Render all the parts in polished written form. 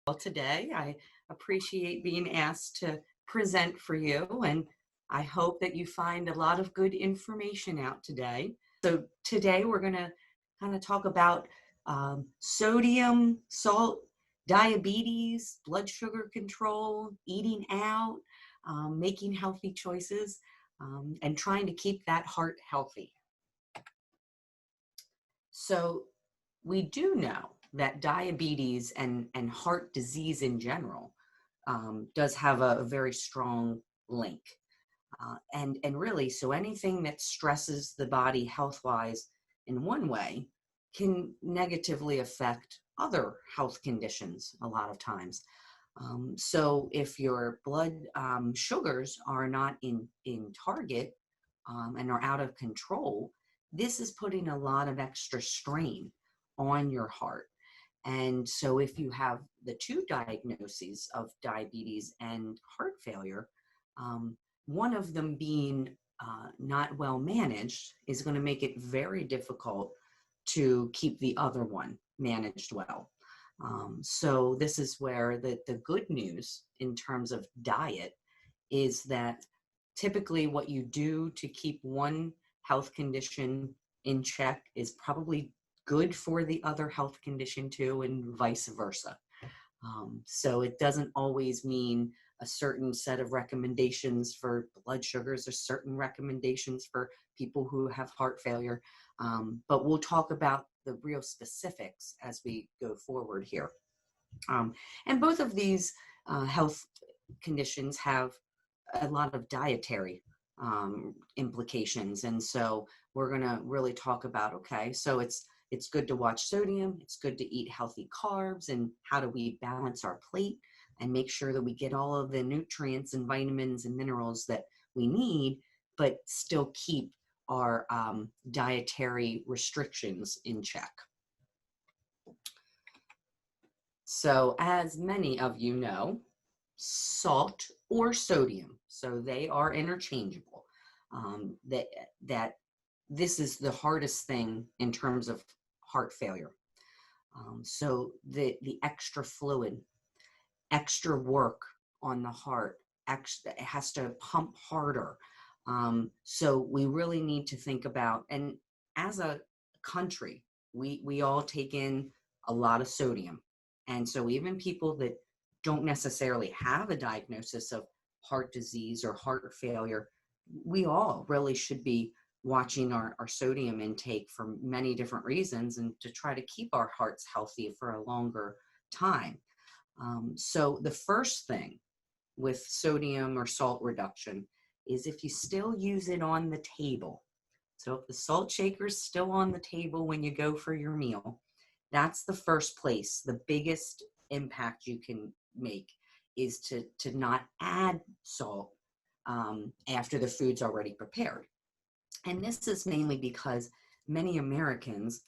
Well, today. I appreciate being asked to present for you, and I hope that you find a lot of good information out today. So, today we're going to kind of talk about sodium, salt, diabetes, blood sugar control, eating out, making healthy choices, and trying to keep that heart healthy. So, we do know that diabetes and heart disease in general does have a very strong link. And really, so anything that stresses the body health-wise in one way can negatively affect other health conditions a lot of times. So if your blood sugars are not in target and are out of control, this is putting a lot of extra strain on your heart. And so if you have the two diagnoses of diabetes and heart failure, one of them being not well managed is going to make it very difficult to keep the other one managed well. So this is where the good news in terms of diet is that typically what you do to keep one health condition in check is probably good for the other health condition too, and vice versa. So it doesn't always mean a certain set of recommendations for blood sugars or certain recommendations for people who have heart failure. But we'll talk about the real specifics as we go forward here. And both of these health conditions have a lot of dietary implications. And so we're going to really talk about, okay, so it's good to watch sodium, it's good to eat healthy carbs, and how do we balance our plate and make sure that we get all of the nutrients and vitamins and minerals that we need, but still keep our dietary restrictions in check. So as many of you know, salt or sodium, so they are interchangeable, that this is the hardest thing in terms of heart failure. So the extra fluid, extra work on the heart, it has to pump harder. So we really need to think about, and as a country, we all take in a lot of sodium. And so even people that don't necessarily have a diagnosis of heart disease or heart failure, we all really should be watching our sodium intake for many different reasons and to try to keep our hearts healthy for a longer time. So the first thing with sodium or salt reduction is if you still use it on the table. So if the salt shaker is still on the table when you go for your meal, that's the first place. The biggest impact you can make is to not add salt after the food's already prepared. And this is mainly because many Americans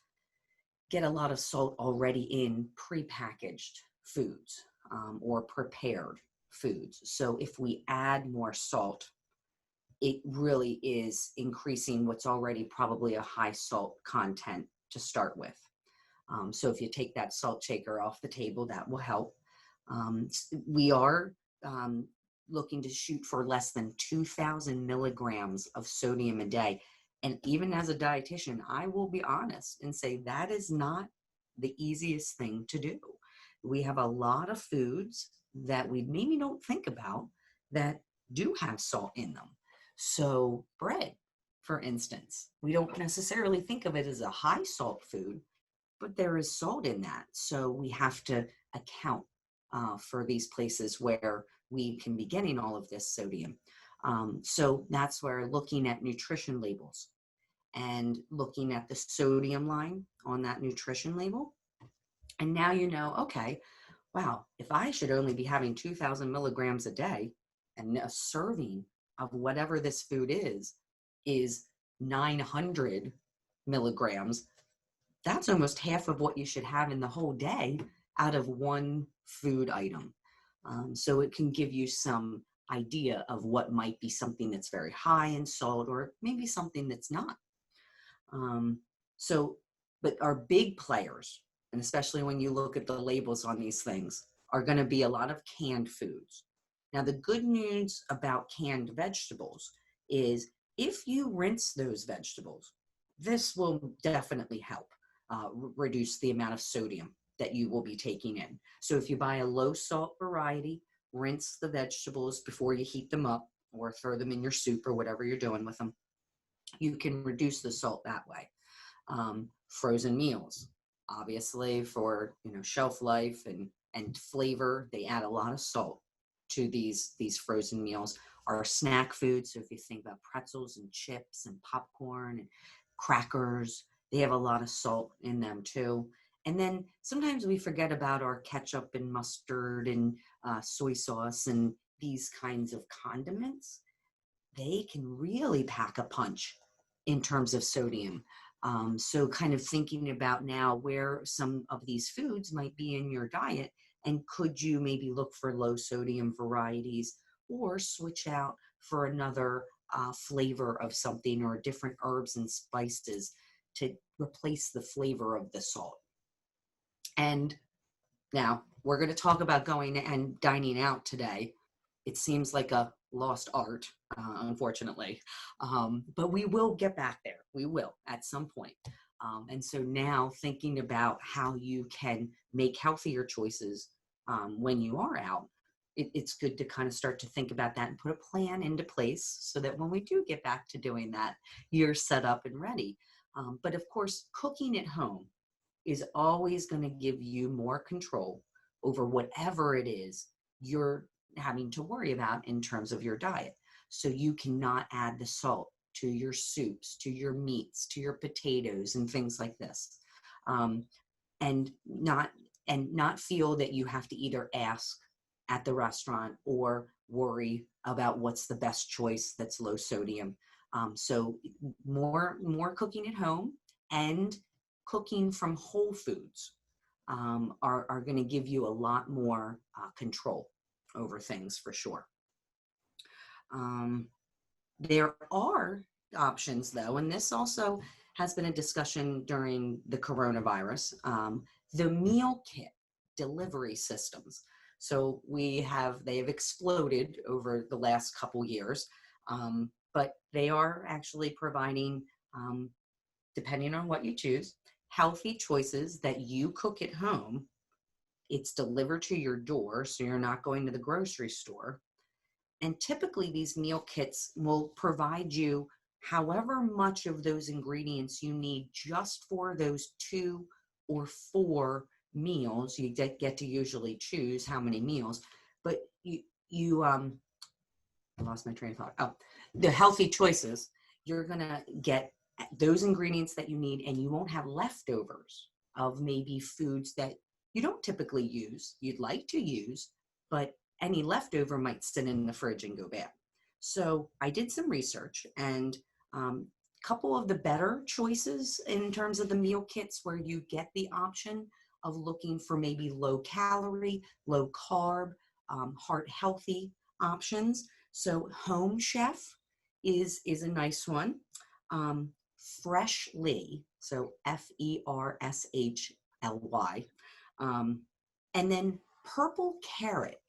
get a lot of salt already in prepackaged foods or prepared foods. So if we add more salt, it really is increasing what's already probably a high salt content to start with. So if you take that salt shaker off the table, that will help. We are looking to shoot for less than 2,000 milligrams of sodium a day. And even as a dietitian, I will be honest and say that is not the easiest thing to do. We have a lot of foods that we maybe don't think about that do have salt in them. So bread, for instance, we don't necessarily think of it as a high salt food, but there is salt in that. So we have to account for these places where we can be getting all of this sodium. So that's where looking at nutrition labels and looking at the sodium line on that nutrition label. And now you know, okay, wow, if I should only be having 2,000 milligrams a day and a serving of whatever this food is 900 milligrams, that's almost half of what you should have in the whole day out of one food item. So it can give you some idea of what might be something that's very high in salt or maybe something that's not. But our big players, and especially when you look at the labels on these things, are going to be a lot of canned foods. Now, the good news about canned vegetables is if you rinse those vegetables, this will definitely help reduce the amount of sodium that you will be taking in. So if you buy a low salt variety, rinse the vegetables before you heat them up or throw them in your soup or whatever you're doing with them. You can reduce the salt that way. Frozen meals, obviously for shelf life and flavor, they add a lot of salt to these frozen meals. Our snack foods, so if you think about pretzels and chips and popcorn and crackers, they have a lot of salt in them too. And then sometimes we forget about our ketchup and mustard and soy sauce and these kinds of condiments. They can really pack a punch in terms of sodium. So kind of thinking about now where some of these foods might be in your diet, and could you maybe look for low sodium varieties or switch out for another flavor of something or different herbs and spices to replace the flavor of the salt. And now we're going to talk about going and dining out today. It seems like a lost art, unfortunately, but we will get back there. We will at some point. And so now thinking about how you can make healthier choices when you are out, it's good to kind of start to think about that and put a plan into place so that when we do get back to doing that, you're set up and ready. But of course, cooking at home is always going to give you more control over whatever it is you're having to worry about in terms of your diet. So you cannot add the salt to your soups, to your meats, to your potatoes and things like this. And not feel that you have to either ask at the restaurant or worry about what's the best choice that's low sodium. So more cooking at home and cooking from whole foods are going to give you a lot more control over things for sure. There are options though, and this also has been a discussion during the coronavirus, the meal kit delivery systems. So they have exploded over the last couple years, but they are actually providing, depending on what you choose, healthy choices that you cook at home. It's delivered to your door, so you're not going to the grocery store. And typically these meal kits will provide you however much of those ingredients you need just for those 2 or 4 meals. You get to usually choose how many meals, but I lost my train of thought. Oh, the healthy choices, you're going to get those ingredients that you need, and you won't have leftovers of maybe foods that you don't typically use, you'd like to use, but any leftover might sit in the fridge and go bad. So I did some research, and a couple of the better choices in terms of the meal kits where you get the option of looking for maybe low calorie, low carb, heart healthy options. So Home Chef is a nice one. Freshly, so Fershly, and then Purple Carrot.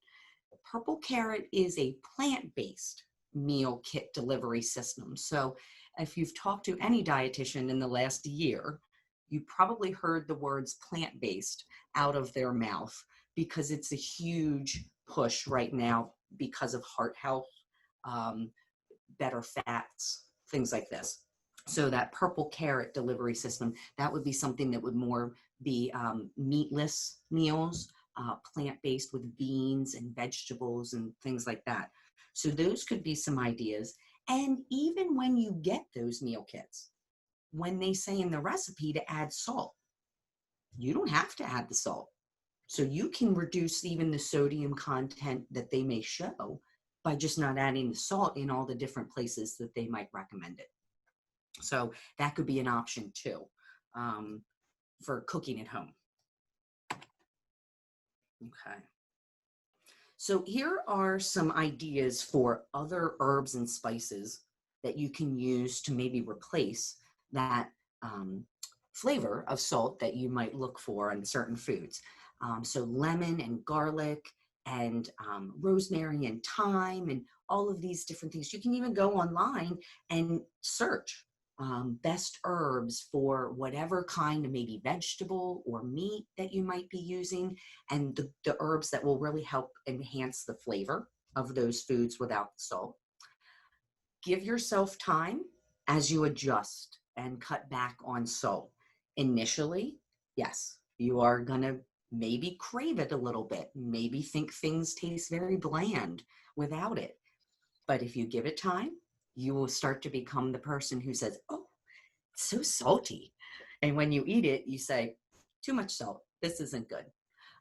Purple Carrot is a plant-based meal kit delivery system. So if you've talked to any dietitian in the last year, you probably heard the words plant-based out of their mouth because it's a huge push right now because of heart health, better fats, things like this. So that Purple Carrot delivery system, that would be something that would more be meatless meals, plant-based with beans and vegetables and things like that. So those could be some ideas. And even when you get those meal kits, when they say in the recipe to add salt, you don't have to add the salt. So you can reduce even the sodium content that they may show by just not adding the salt in all the different places that they might recommend it. So that could be an option too, for cooking at home. Okay. So here are some ideas for other herbs and spices that you can use to maybe replace that flavor of salt that you might look for in certain foods. So lemon and garlic and rosemary and thyme and all of these different things. You can even go online and search best herbs for whatever kind of maybe vegetable or meat that you might be using, and the herbs that will really help enhance the flavor of those foods without salt. Give yourself time as you adjust and cut back on salt. Initially, yes, you are going to maybe crave it a little bit, maybe think things taste very bland without it. But if you give it time, you will start to become the person who says, oh, it's so salty. And when you eat it, you say, too much salt. This isn't good.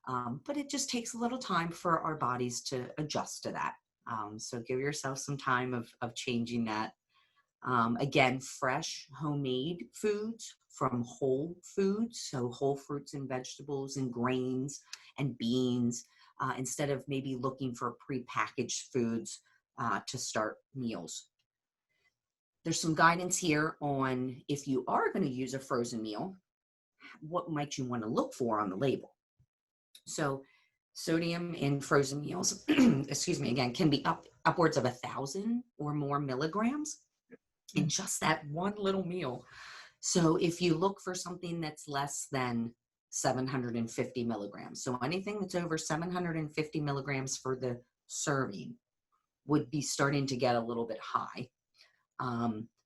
But it just takes a little time for our bodies to adjust to that. So give yourself some time of changing that. Again, fresh homemade foods from whole foods, so whole fruits and vegetables and grains and beans, instead of maybe looking for prepackaged foods to start meals. There's some guidance here on if you are going to use a frozen meal, what might you want to look for on the label. So sodium in frozen meals, excuse me, again, can be upwards of 1,000 or more milligrams in just that one little meal. So if you look for something that's less than 750 milligrams, so anything that's over 750 milligrams for the serving would be starting to get a little bit high.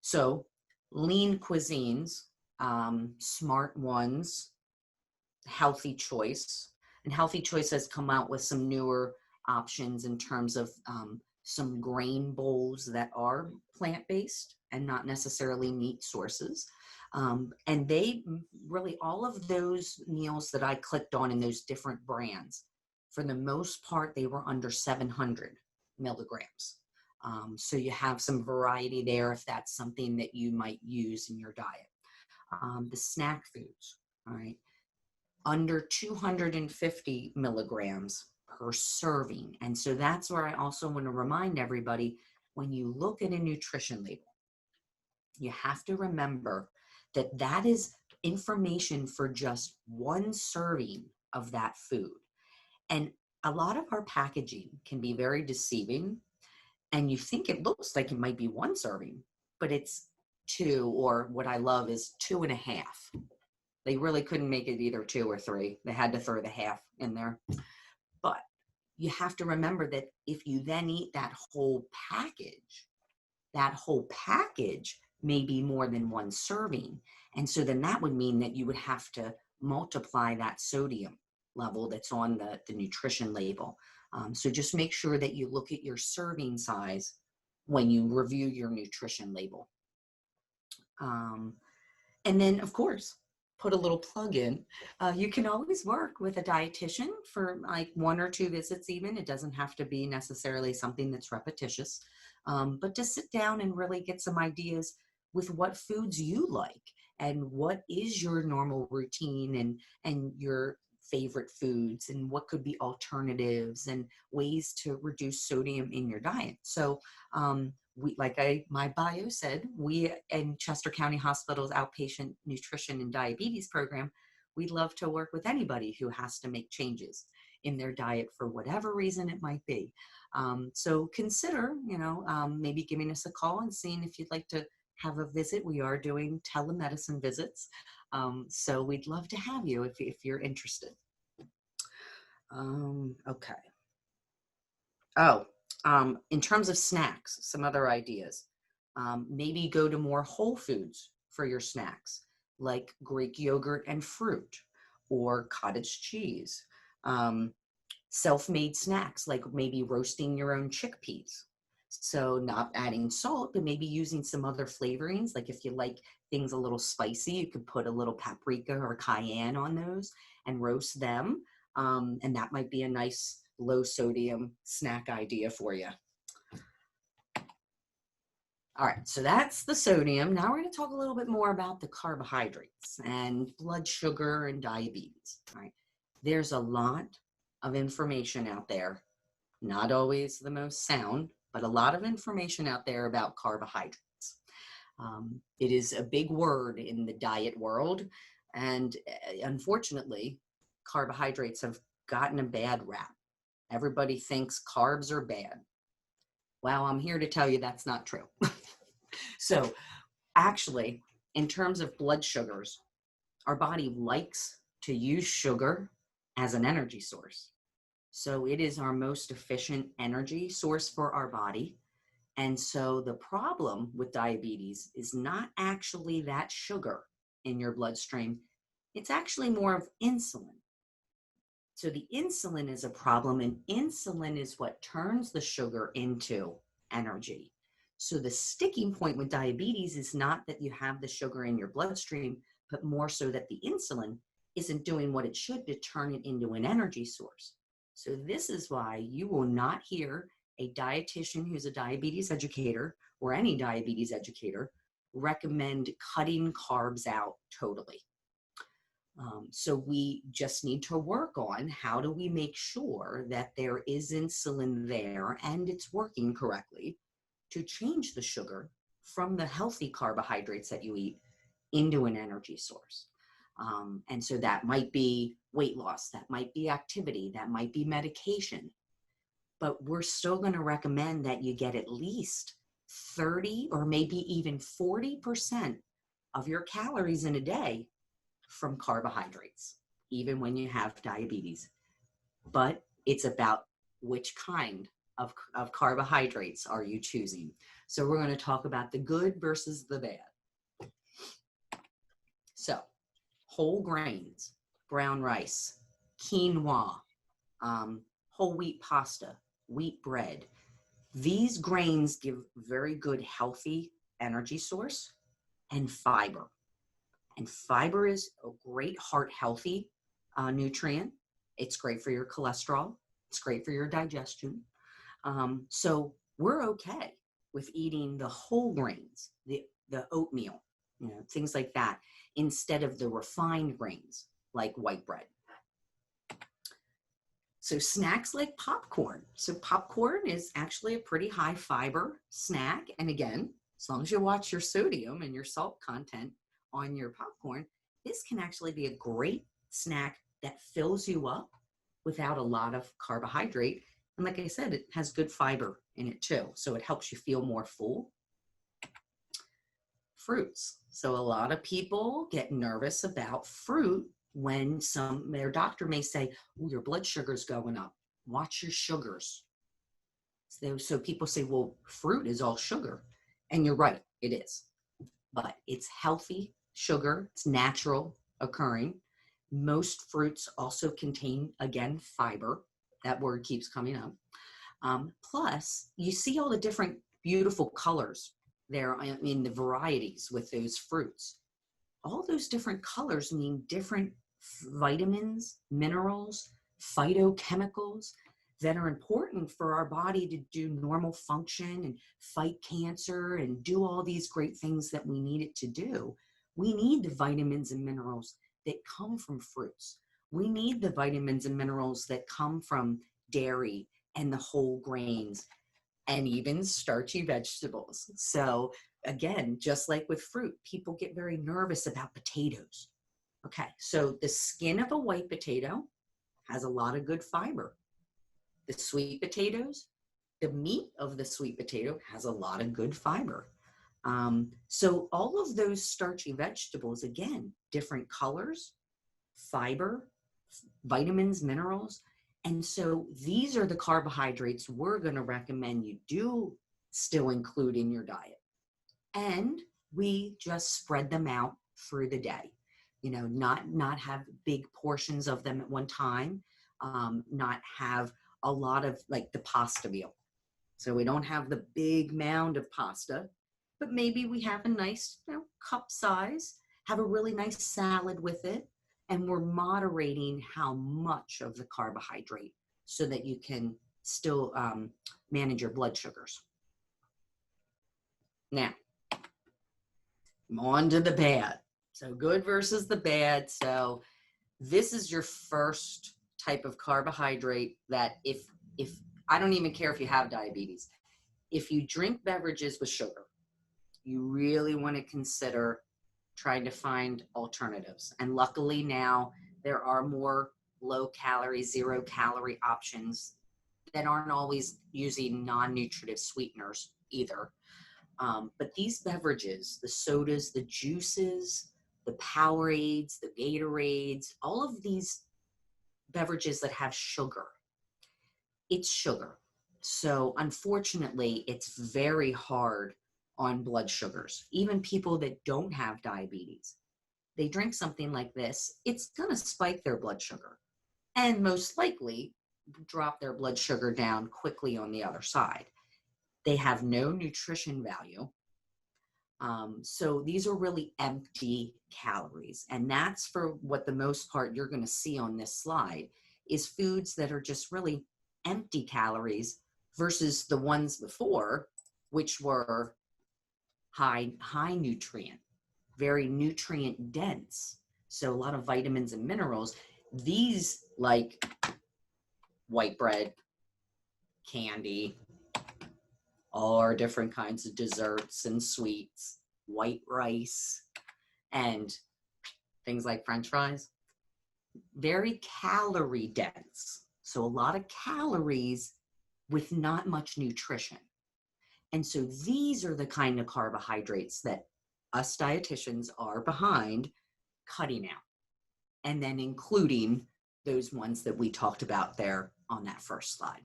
So lean cuisines, smart ones, healthy choice, and healthy choice has come out with some newer options in terms of some grain bowls that are plant-based and not necessarily meat sources. And they really, all of those meals that I clicked on in those different brands, for the most part, they were under 700 milligrams. So you have some variety there if that's something that you might use in your diet. The snack foods, all right, under 250 milligrams per serving. And so that's where I also want to remind everybody, when you look at a nutrition label, you have to remember that that is information for just one serving of that food. And a lot of our packaging can be very deceiving, and you think it looks like it might be one serving, but it's two, or what I love is 2.5. They really couldn't make it either 2 or 3. They had to throw the half in there. But you have to remember that if you then eat that whole package may be more than one serving. And so then that would mean that you would have to multiply that sodium level that's on the nutrition label. So just make sure that you look at your serving size when you review your nutrition label. And then, of course, put a little plug in. You can always work with a dietitian for like 1 or 2 visits even. It doesn't have to be necessarily something that's repetitious, but just sit down and really get some ideas with what foods you like and what is your normal routine and your favorite foods and what could be alternatives and ways to reduce sodium in your diet. So my bio said, we in Chester County Hospital's outpatient nutrition and diabetes program, we'd love to work with anybody who has to make changes in their diet for whatever reason it might be. So consider, maybe giving us a call and seeing if you'd like to have a visit. We are doing telemedicine visits. So we'd love to have you if you're interested. Okay. In terms of snacks, some other ideas. Maybe go to more whole foods for your snacks, like Greek yogurt and fruit, or cottage cheese. Self-made snacks, like maybe roasting your own chickpeas. So not adding salt, but maybe using some other flavorings. Like if you like things a little spicy, you could put a little paprika or cayenne on those and roast them. And that might be a nice low sodium snack idea for you. All right, so that's the sodium. Now we're going to talk a little bit more about the carbohydrates and blood sugar and diabetes. All right, there's a lot of information out there, not always the most sound, but a lot of information out there about carbohydrates. It is a big word in the diet world, and unfortunately, carbohydrates have gotten a bad rap. Everybody thinks carbs are bad. Well, I'm here to tell you that's not true. So actually, in terms of blood sugars, our body likes to use sugar as an energy source. So it is our most efficient energy source for our body. And so the problem with diabetes is not actually that sugar in your bloodstream. It's actually more of insulin. So the insulin is a problem, and insulin is what turns the sugar into energy. So the sticking point with diabetes is not that you have the sugar in your bloodstream, but more so that the insulin isn't doing what it should to turn it into an energy source. So this is why you will not hear a dietitian who's a diabetes educator or any diabetes educator recommend cutting carbs out totally. So we just need to work on how do we make sure that there is insulin there and it's working correctly to change the sugar from the healthy carbohydrates that you eat into an energy source. And so that might be weight loss, that might be activity, that might be medication. But we're still going to recommend that you get at least 30 or maybe even 40% of your calories in a day from carbohydrates, even when you have diabetes. But it's about which kind of carbohydrates are you choosing. So we're going to talk about the good versus the bad. So whole grains, brown rice, quinoa, whole wheat pasta, wheat bread. These grains give very good healthy energy source and fiber. And fiber is a great heart healthy nutrient. It's great for your cholesterol. It's great for your digestion. So we're okay with eating the whole grains, the oatmeal, things like that, instead of the refined grains like white bread. So snacks like popcorn. So popcorn is actually a pretty high fiber snack. And again, as long as you watch your sodium and your salt content on your popcorn, this can actually be a great snack that fills you up without a lot of carbohydrate. And like I said, it has good fiber in it too. So it helps you feel more full. Fruits. So a lot of people get nervous about fruit when their doctor may say, oh, your blood sugar's going up. Watch your sugars. So people say, well, fruit is all sugar. And you're right, it is. But it's healthy sugar. It's natural occurring. Most fruits also contain, again, fiber. That word keeps coming up. Plus, you see all the different beautiful colors there in the varieties with those fruits. All those different colors mean different vitamins, minerals, phytochemicals that are important for our body to do normal function and fight cancer and do all these great things that we need it to do. We need the vitamins and minerals that come from fruits. We need the vitamins and minerals that come from dairy and the whole grains and even starchy vegetables. So again, just like with fruit, people get very nervous about potatoes. Okay, so the skin of a white potato has a lot of good fiber. The sweet potatoes, the meat of the sweet potato has a lot of good fiber. So all of those starchy vegetables, again, different colors, fiber, vitamins, minerals. And so these are the carbohydrates we're going to recommend you do still include in your diet. And we just spread them out through the day. Not have big portions of them at one time, not have a lot of like the pasta meal. So we don't have the big mound of pasta, but maybe we have a nice cup size, have a really nice salad with it, and we're moderating how much of the carbohydrate so that you can still manage your blood sugars. Now, on to the bad. So good versus the bad. So this is your first type of carbohydrate that if I don't even care if you have diabetes, if you drink beverages with sugar, you really want to consider trying to find alternatives. And luckily now there are more low calorie, 0 calorie options that aren't always using non-nutritive sweeteners either. But these beverages, the sodas, the juices, the Powerades, the Gatorades, all of these beverages that have sugar, it's sugar. So unfortunately, it's very hard on blood sugars. Even people that don't have diabetes, they drink something like this, it's going to spike their blood sugar and most likely drop their blood sugar down quickly on the other side. They have no nutrition value. So these are really empty calories. And that's for what the most part you're going to see on this slide is foods that are just really empty calories versus the ones before, which were high nutrient, very nutrient dense. So a lot of vitamins and minerals. These like white bread, candy, all our different kinds of desserts and sweets, white rice, and things like French fries, very calorie dense. So a lot of calories with not much nutrition. And so these are the kind of carbohydrates that us dietitians are behind cutting out, and then including those ones that we talked about there on that first slide.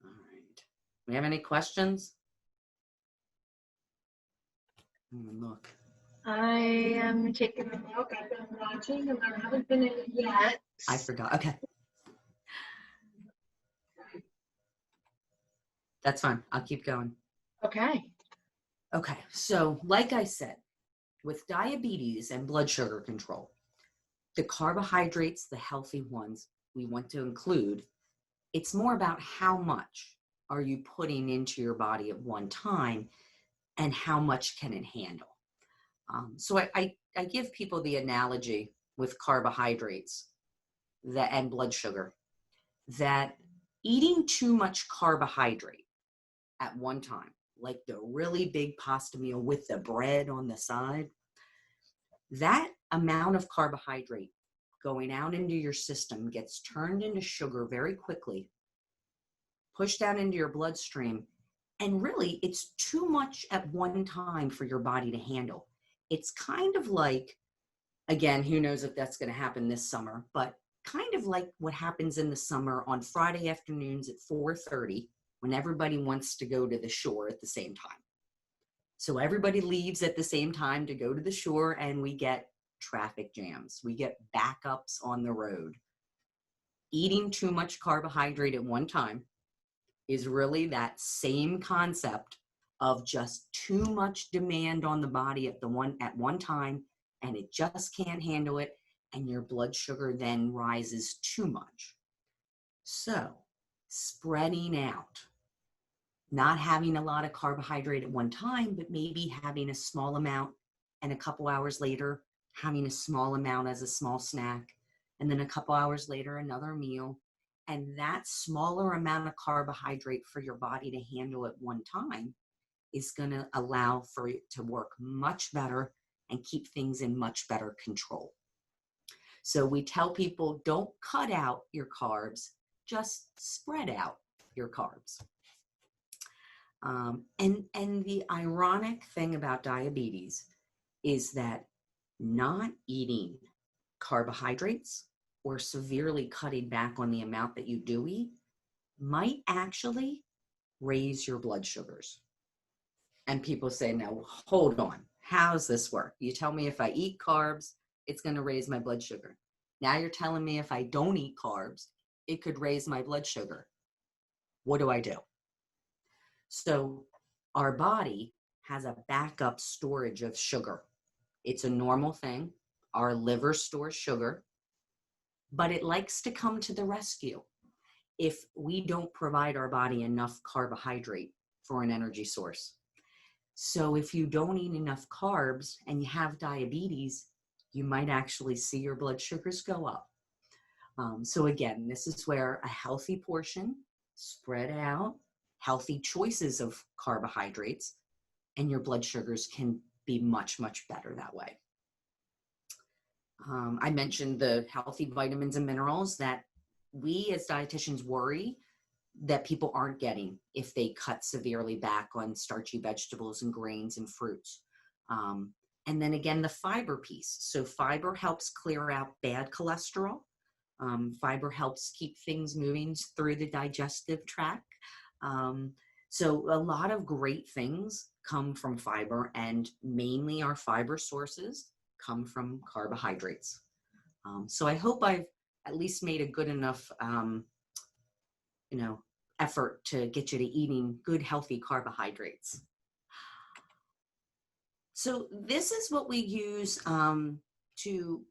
All right. We have any questions? Look. I am taking a look. I've been watching and there haven't been any yet. I forgot. Okay. That's fine. I'll keep going. Okay. Okay. So like I said, with diabetes and blood sugar control, the carbohydrates, the healthy ones we want to include, it's more about how much are you putting into your body at one time and how much can it handle. So I give people the analogy with carbohydrates and blood sugar that eating too much carbohydrate at one time, like the really big pasta meal with the bread on the side, that amount of carbohydrate going out into your system gets turned into sugar very quickly, pushed down into your bloodstream, and really it's too much at one time for your body to handle. It's kind of like, again, who knows if that's going to happen this summer, but kind of like what happens in the summer on Friday afternoons at 4:30 when everybody wants to go to the shore at the same time. So everybody leaves at the same time to go to the shore and we get traffic jams. We get backups on the road. Eating too much carbohydrate at one time is really that same concept of just too much demand on the body at one time, and it just can't handle it, and your blood sugar then rises too much. So spreading out, not having a lot of carbohydrate at one time, but maybe having a small amount and a couple hours later having a small amount as a small snack, and then a couple hours later another meal. And that smaller amount of carbohydrate for your body to handle at one time is going to allow for it to work much better and keep things in much better control. So we tell people, don't cut out your carbs, just spread out your carbs. And the ironic thing about diabetes is that not eating carbohydrates or severely cutting back on the amount that you do eat might actually raise your blood sugars. And people say, now, hold on. How's this work? You tell me if I eat carbs, it's going to raise my blood sugar. Now you're telling me if I don't eat carbs, it could raise my blood sugar. What do I do? So our body has a backup storage of sugar. It's a normal thing. Our liver stores sugar, but it likes to come to the rescue if we don't provide our body enough carbohydrate for an energy source. So if you don't eat enough carbs and you have diabetes, you might actually see your blood sugars go up. So again, this is where a healthy portion, spread out, healthy choices of carbohydrates, and your blood sugars can be much, much better that way. I mentioned the healthy vitamins and minerals that we as dietitians worry that people aren't getting if they cut severely back on starchy vegetables and grains and fruits. Um, and then again, the fiber piece. So fiber helps clear out bad cholesterol. Fiber helps keep things moving through the digestive tract. Um, so a lot of great things come from fiber, and mainly our fiber sources come from carbohydrates. So I hope I've at least made a good enough, you know, effort to get you to eating good, healthy carbohydrates. So this is what we use to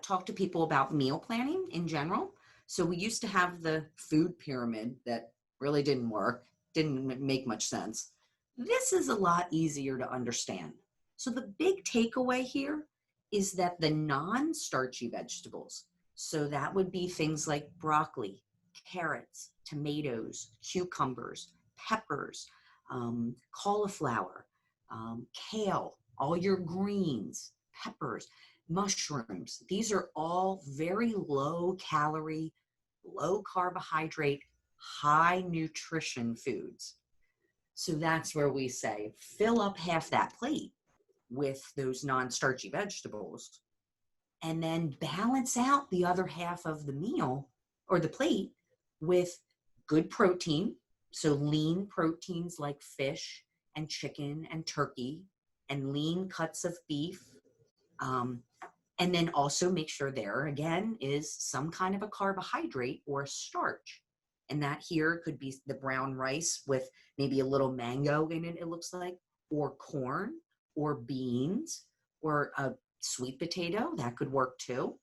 talk to people about meal planning in general. So we used to have the food pyramid that really didn't work, didn't make much sense. This is a lot easier to understand. So the big takeaway here is that the non-starchy vegetables, so that would be things like broccoli, carrots, tomatoes, cucumbers, peppers, cauliflower, kale, all your greens, peppers, mushrooms. These are all very low calorie, low carbohydrate, high nutrition foods. So that's where we say fill up half that plate with those non-starchy vegetables and then balance out the other half of the meal or the plate with good protein. So lean proteins like fish and chicken and turkey and lean cuts of beef. Um, and then also make sure there again is some kind of a carbohydrate or a starch. And that here could be the brown rice with maybe a little mango in it, it looks like, or corn, or beans, or a sweet potato. That could work too.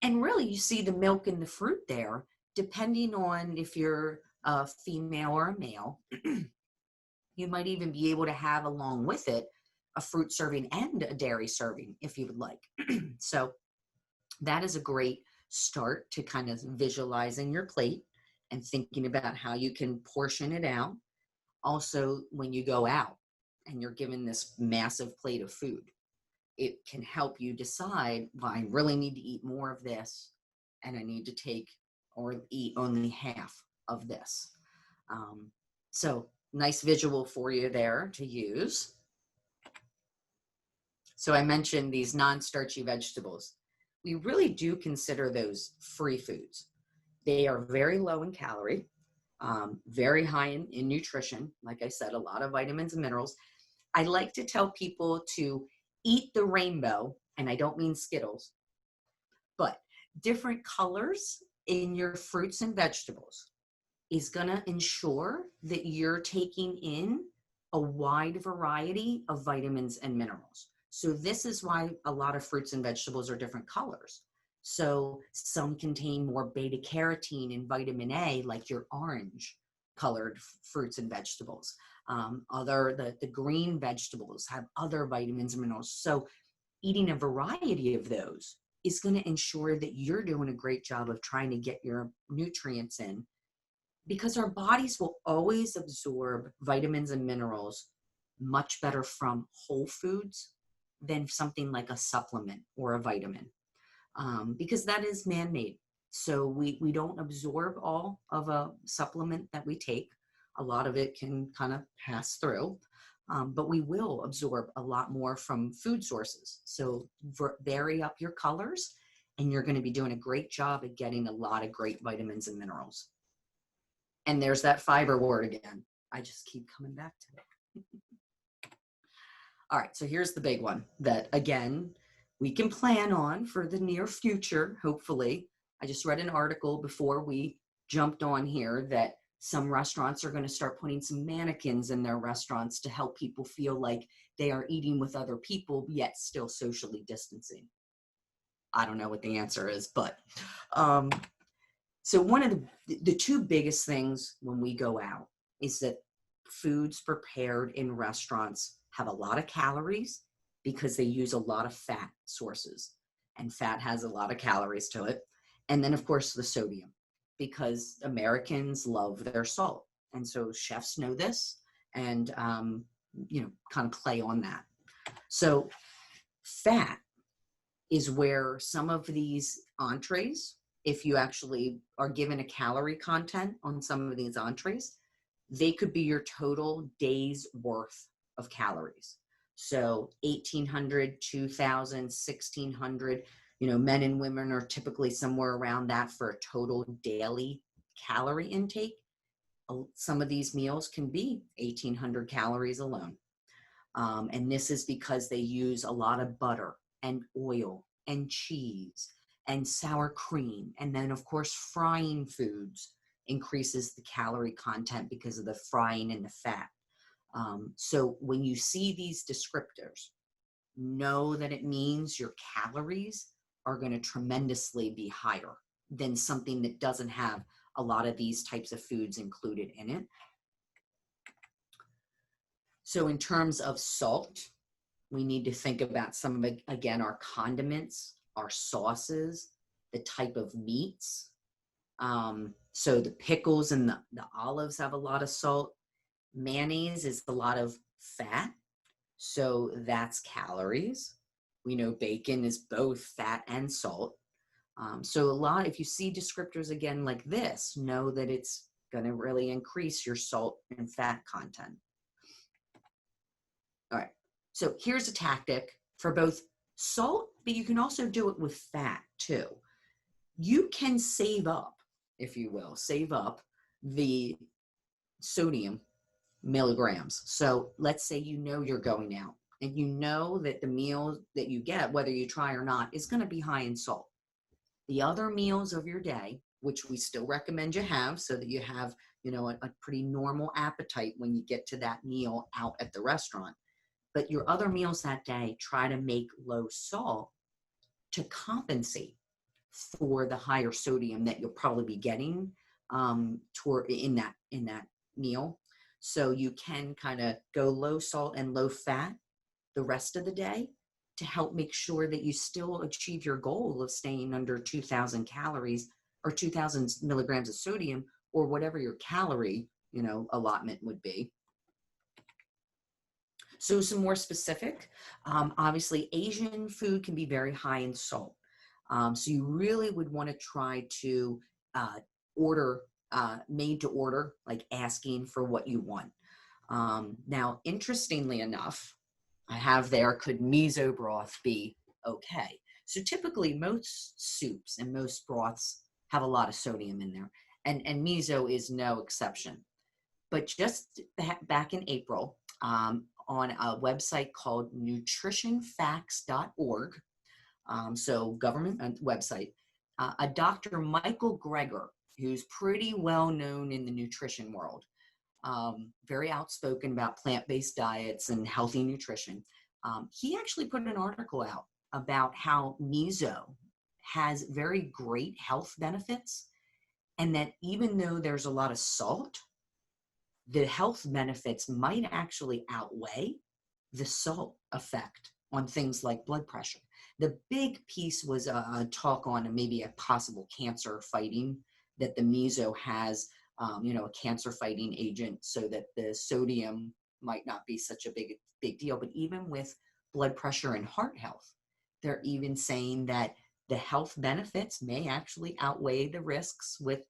And really, you see the milk and the fruit there, depending on if you're a female or a male. You might even be able to have along with it a fruit serving and a dairy serving if you would like. So that is a great start to kind of visualizing your plate and thinking about how you can portion it out. Also, when you go out and you're given this massive plate of food, it can help you decide, well, I really need to eat more of this and I need to take or eat only half of this. So nice visual for you there to use. So I mentioned these non-starchy vegetables. We really do consider those free foods. They are very low in calorie, very high in nutrition. Like I said, a lot of vitamins and minerals. I like to tell people to eat the rainbow, and I don't mean Skittles, but different colors in your fruits and vegetables is going to ensure that you're taking in a wide variety of vitamins and minerals. So this is why a lot of fruits and vegetables are different colors. So some contain more beta carotene and vitamin A, like your orange colored fruits and vegetables. The green vegetables have other vitamins and minerals. So eating a variety of those is going to ensure that you're doing a great job of trying to get your nutrients in, because our bodies will always absorb vitamins and minerals much better from whole foods than something like a supplement or a vitamin, because that is man-made. So we don't absorb all of a supplement that we take. A lot of it can kind of pass through, but we will absorb a lot more from food sources. So vary up your colors, and you're going to be doing a great job at getting a lot of great vitamins and minerals. And there's that fiber word again. I just keep coming back to it. All right, so here's the big one that, again, we can plan on for the near future, hopefully. I just read an article before we jumped on here that some restaurants are going to start putting some mannequins in their restaurants to help people feel like they are eating with other people, yet still socially distancing. I don't know what the answer is, but so one of the two biggest things when we go out is that foods prepared in restaurants have a lot of calories because they use a lot of fat sources, and fat has a lot of calories to it. And then of course the sodium, because Americans love their salt. And so chefs know this and, kind of play on that. So fat is where some of these entrees, if you actually are given a calorie content on some of these entrees, they could be your total day's worth of calories. So 1,800, 2,000, 1,600, men and women are typically somewhere around that for a total daily calorie intake. Some of these meals can be 1,800 calories alone. And this is because they use a lot of butter and oil and cheese and sour cream. And then, of course, frying foods increases the calorie content because of the frying and the fat. So when you see these descriptors, know that it means your calories are going to tremendously be higher than something that doesn't have a lot of these types of foods included in it. So in terms of salt, we need to think about some of, again, our condiments, our sauces, the type of meats. So the pickles and the olives have a lot of salt. Mayonnaise is a lot of fat, so that's calories. We know bacon is both fat and salt. So if you see descriptors again like this, know that it's going to really increase your salt and fat content. All right. So here's a tactic for both salt, but you can also do it with fat too. You can save up, if you will, save up the sodium milligrams. So let's say you're going out and you know that the meal that you get, whether you try or not, is going to be high in salt. The other meals of your day, which we still recommend you have so that you have, a pretty normal appetite when you get to that meal out at the restaurant. But your other meals that day, try to make low salt to compensate for the higher sodium that you'll probably be getting in that meal. So you can kind of go low salt and low fat the rest of the day to help make sure that you still achieve your goal of staying under 2,000 calories or 2,000 milligrams of sodium, or whatever your calorie allotment would be. So some more specific, obviously Asian food can be very high in salt. So you really would want to try to order made to order, like asking for what you want. Now, interestingly enough, I have there, could miso broth be okay? So typically most soups and most broths have a lot of sodium in there, and miso is no exception. But just back in April, on a website called nutritionfacts.org, so government website, a Dr. Michael Greger, who's pretty well known in the nutrition world, very outspoken about plant-based diets and healthy nutrition. He actually put an article out about how miso has very great health benefits, and that even though there's a lot of salt, the health benefits might actually outweigh the salt effect on things like blood pressure. The big piece was a talk on maybe a possible cancer fighting, that the miso has, a cancer fighting agent, so that the sodium might not be such a big deal. But even with blood pressure and heart health, they're even saying that the health benefits may actually outweigh the risks with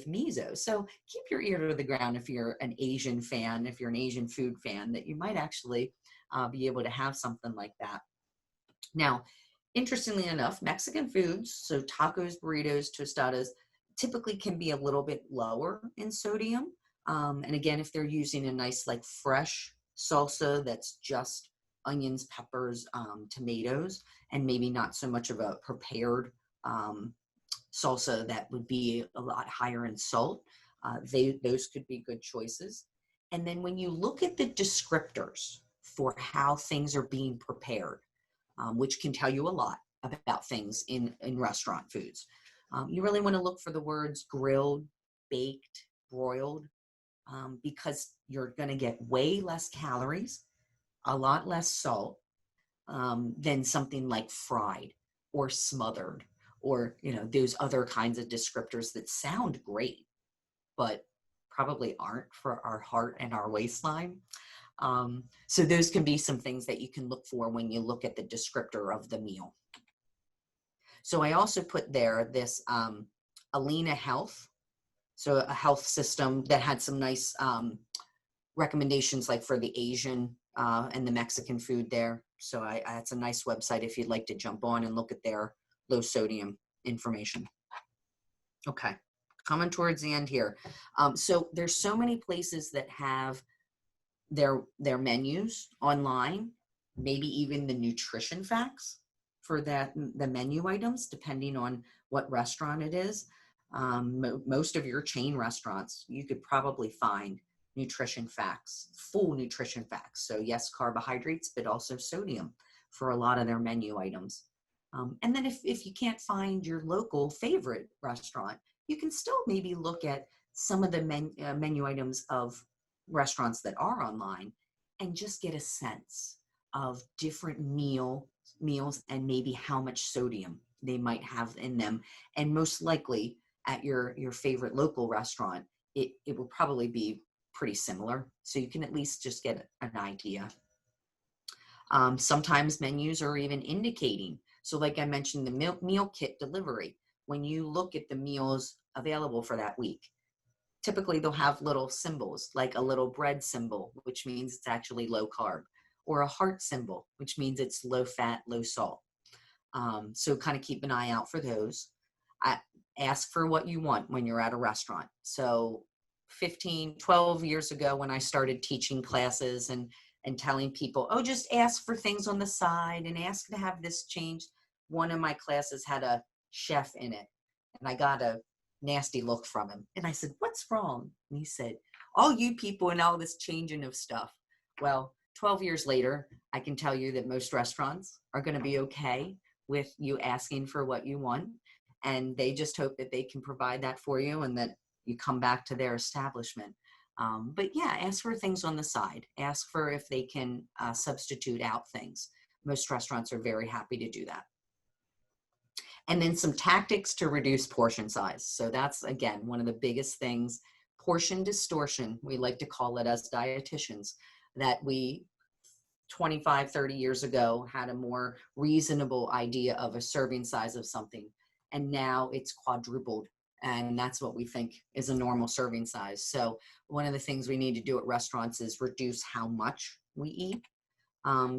miso. So keep your ear to the ground if you're an Asian fan, if you're an Asian food fan, that you might actually be able to have something like that. Now, interestingly enough, Mexican foods, so tacos, burritos, tostadas, typically can be a little bit lower in sodium. And again, if they're using a nice like fresh salsa that's just onions, peppers, tomatoes, and maybe not so much of a prepared salsa that would be a lot higher in salt, those could be good choices. And then when you look at the descriptors for how things are being prepared, which can tell you a lot about things in restaurant foods, you really want to look for the words grilled, baked, broiled, because you're going to get way less calories, a lot less salt, than something like fried or smothered, or those other kinds of descriptors that sound great but probably aren't for our heart and our waistline. So those can be some things that you can look for when you look at the descriptor of the meal. So I also put there this Alina Health, so a health system that had some nice recommendations like for the Asian and the Mexican food there. So it's a nice website if you'd like to jump on and look at their low sodium information. Okay, coming towards the end here. So there's so many places that have their menus online, maybe even the nutrition facts for the menu items, depending on what restaurant it is. Most of your chain restaurants, you could probably find nutrition facts, full nutrition facts. So yes, carbohydrates, but also sodium for a lot of their menu items. And then if you can't find your local favorite restaurant, you can still maybe look at some of the menu items of restaurants that are online and just get a sense of different meals and maybe how much sodium they might have in them. And most likely at your favorite local restaurant, it will probably be pretty similar. So you can at least just get an idea. Sometimes menus are even indicating. So like I mentioned, the meal kit delivery, when you look at the meals available for that week, typically they'll have little symbols, like a little bread symbol, which means it's actually low carb, or a heart symbol, which means it's low fat, low salt. So kind of keep an eye out for those. Ask for what you want when you're at a restaurant. So 12 years ago when I started teaching classes and telling people, oh, just ask for things on the side and ask to have this changed. One of my classes had a chef in it, and I got a nasty look from him. And I said, what's wrong? And he said, all you people and all this changing of stuff. Well, 12 years later, I can tell you that most restaurants are going to be okay with you asking for what you want. And they just hope that they can provide that for you and that you come back to their establishment. But yeah, ask for things on the side. Ask for if they can substitute out things. Most restaurants are very happy to do that. And then some tactics to reduce portion size. So that's, again, one of the biggest things. Portion distortion, we like to call it as dietitians, that we 25, 30 years ago had a more reasonable idea of a serving size of something. And now it's quadrupled. And that's what we think is a normal serving size. So one of the things we need to do at restaurants is reduce how much we eat.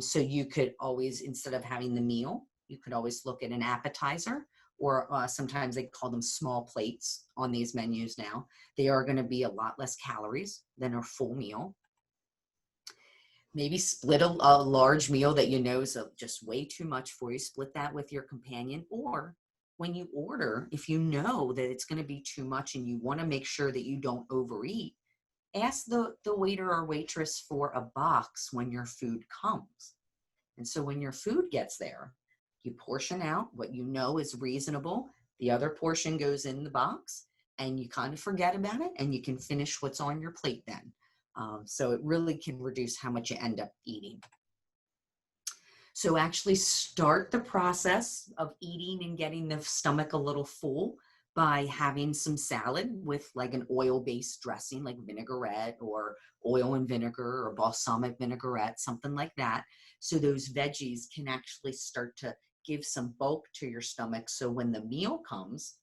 So you could always, instead of having the meal, you could always look at an appetizer, or sometimes they call them small plates on these menus now. They are going to be a lot less calories than a full meal. Maybe split a large meal that you know is just way too much for you. Split that with your companion. Or when you order, if you know that it's going to be too much and you want to make sure that you don't overeat, ask the waiter or waitress for a box when your food comes. And so when your food gets there, you portion out what you know is reasonable. The other portion goes in the box and you kind of forget about it and you can finish what's on your plate then. So it really can reduce how much you end up eating. So actually start the process of eating and getting the stomach a little full by having some salad with like an oil-based dressing like vinaigrette or oil and vinegar or balsamic vinaigrette, something like that. So those veggies can actually start to give some bulk to your stomach. So when the meal comes,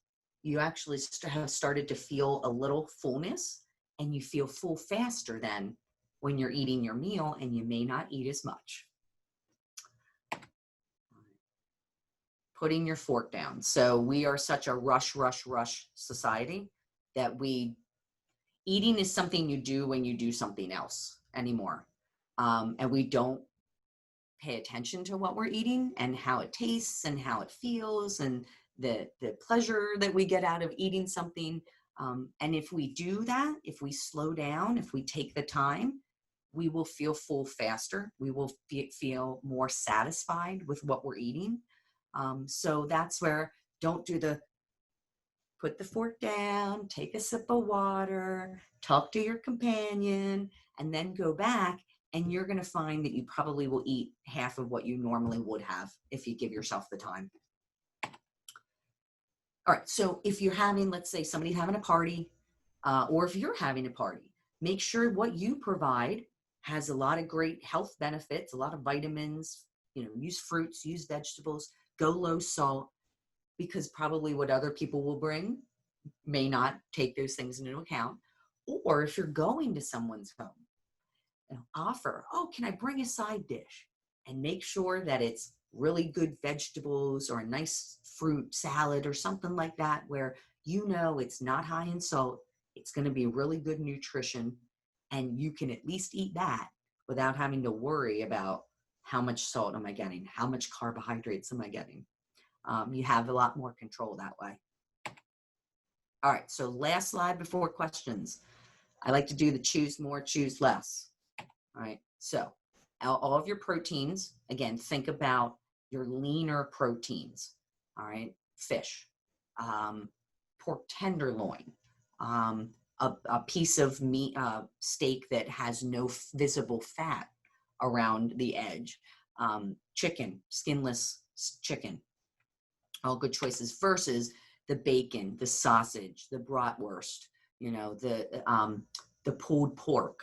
you actually have started to feel a little fullness, and you feel full faster than when you're eating your meal and you may not eat as much. Putting your fork down. So we are such a rush society that eating is something you do when you do something else anymore. And we don't pay attention to what we're eating and how it tastes and how it feels and the pleasure that we get out of eating something. And if we do that, if we slow down, if we take the time, we will feel full faster. We will feel more satisfied with what we're eating. So that's where don't do put the fork down, take a sip of water, talk to your companion, and then go back, and you're going to find that you probably will eat half of what you normally would have if you give yourself the time. All right, so if you're having, let's say somebody's having a party, or if you're having a party, make sure what you provide has a lot of great health benefits, a lot of vitamins, use fruits, use vegetables, go low salt. because probably what other people will bring may not take those things into account. Or if you're going to someone's home, offer, oh, can I bring a side dish? And make sure that it's really good vegetables or a nice fruit salad or something like that, where it's not high in salt, it's going to be really good nutrition, and you can at least eat that without having to worry about how much salt am I getting, how much carbohydrates am I getting. You have a lot more control that way. All right, so last slide before questions. I like to do the choose more, choose less. All right, so all of your proteins, again, think about your leaner proteins. All right, fish, pork tenderloin, a piece of meat, steak that has no visible fat around the edge, chicken, skinless chicken, all good choices, versus the bacon, the sausage, the bratwurst, the pulled pork,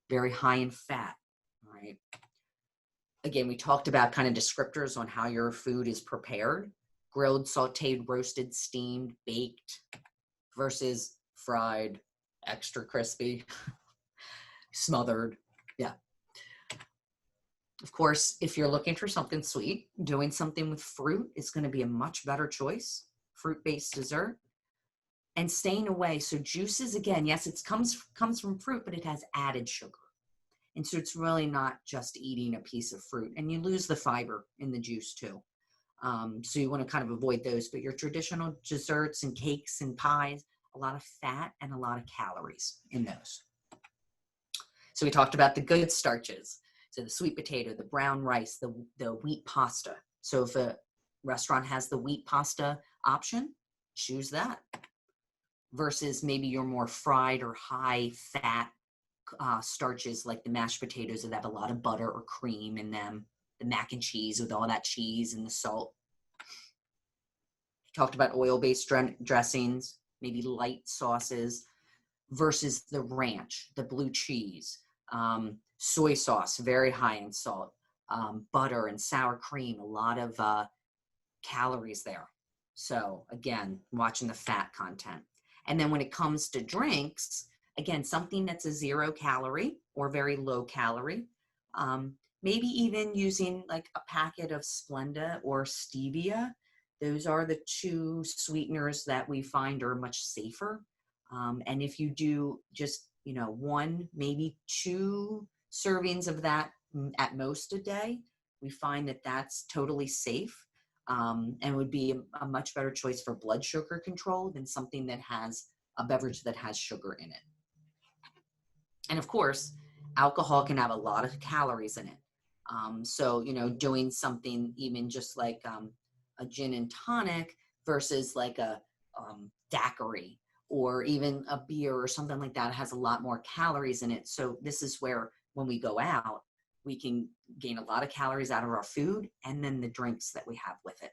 very high in fat. All right. Again, we talked about kind of descriptors on how your food is prepared: grilled, sauteed, roasted, steamed, baked, versus fried, extra crispy, smothered. Yeah. Of course, if you're looking for something sweet, doing something with fruit is going to be a much better choice. Fruit-based dessert. And staying away. So juices, again, yes, it comes from fruit, but it has added sugar. And so it's really not just eating a piece of fruit. And you lose the fiber in the juice too. So you want to kind of avoid those. But your traditional desserts and cakes and pies, a lot of fat and a lot of calories in those. So we talked about the good starches. So the sweet potato, the brown rice, the wheat pasta. So if a restaurant has the wheat pasta option, choose that. Versus maybe your more fried or high fat starches like the mashed potatoes that have a lot of butter or cream in them, the mac and cheese with all that cheese and the salt. Talked about oil-based dressings, maybe light sauces, versus the ranch, the blue cheese, soy sauce, very high in salt, butter and sour cream, a lot of calories there. So again, watching the fat content. And then when it comes to drinks, again, something that's a 0 calorie or very low calorie, maybe even using like a packet of Splenda or stevia. Those are the two sweeteners that we find are much safer. And if you do just, 1, maybe 2 servings of that at most a day, we find that that's totally safe, and would be a much better choice for blood sugar control than something that has a beverage that has sugar in it. And of course, alcohol can have a lot of calories in it. So, doing something even just like a gin and tonic versus like a daiquiri or even a beer or something like that has a lot more calories in it. So this is where when we go out, we can gain a lot of calories out of our food and then the drinks that we have with it.